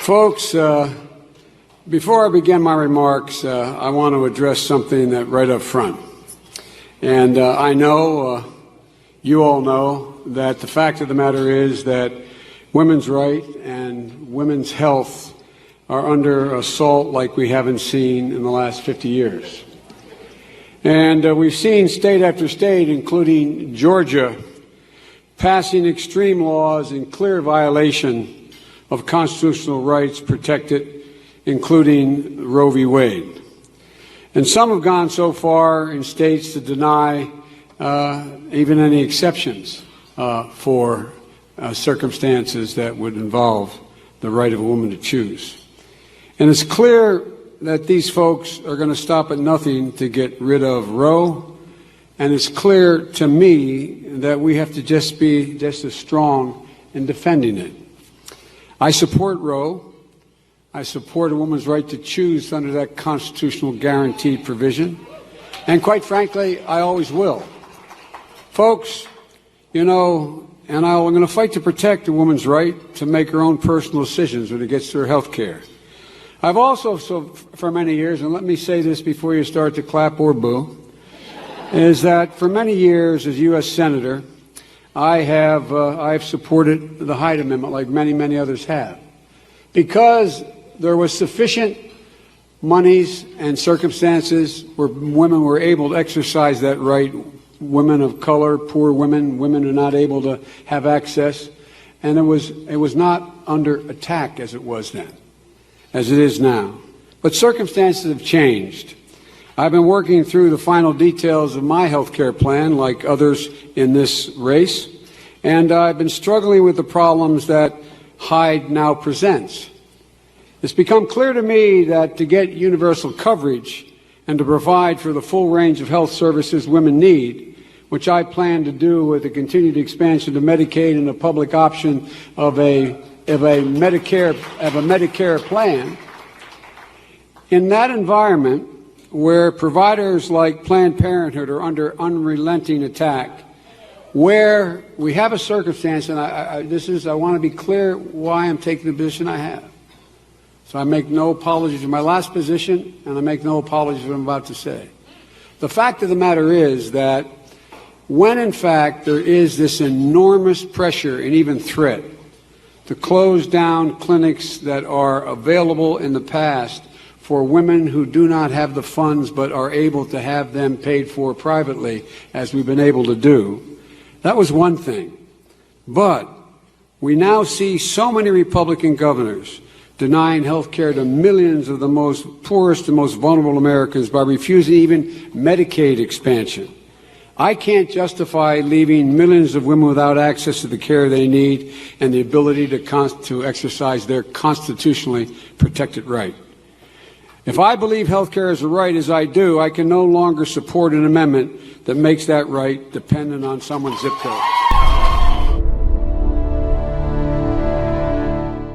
Folks, before I begin my remarks, I want to address something that right up front. And I know, you all know, that the fact of the matter is that women's rights and women's health are under assault like we haven't seen in the last 50 years. And we've seen state after state, including Georgia, passing extreme laws in clear violation of constitutional rights protected, including Roe v. Wade. And some have gone so far in states to deny even any exceptions for circumstances that would involve the right of a woman to choose. And it's clear that these folks are going to stop at nothing to get rid of Roe, and it's clear to me that we have to just be just as strong in defending it. I support Roe. I support a woman's right to choose under that constitutional guaranteed provision. And quite frankly, I always will. Folks, you know, and I'm going to fight to protect a woman's right to make her own personal decisions when it gets to her health care. I've also, for many years, and let me say this before you start to clap or boo, is that for many years as U.S. Senator, I've supported the Hyde Amendment like many, many others have, because there was sufficient monies and circumstances where women were able to exercise that right, women of color, poor women, women who are not able to have access, and it was not under attack as it was then, as it is now. But circumstances have changed. I've been working through the final details of my health care plan, like others in this race, and I've been struggling with the problems that Hyde now presents. It's become clear to me that to get universal coverage and to provide for the full range of health services women need, which I plan to do with the continued expansion of Medicaid and a public option of a Medicare plan, in that environment, where providers like Planned Parenthood are under unrelenting attack, where we have a circumstance, and I want to be clear why I'm taking the position I have. So I make no apologies for my last position, and I make no apologies for what I'm about to say. The fact of the matter is that when, in fact, there is this enormous pressure and even threat to close down clinics that are available in the past for women who do not have the funds but are able to have them paid for privately, as we've been able to do, that was one thing. But we now see so many Republican governors denying health care to millions of the most poorest and most vulnerable Americans by refusing even Medicaid expansion. I can't justify leaving millions of women without access to the care they need and the ability to exercise their constitutionally protected right. If I believe health care is a right, as I do, I can no longer support an amendment that makes that right dependent on someone's zip code.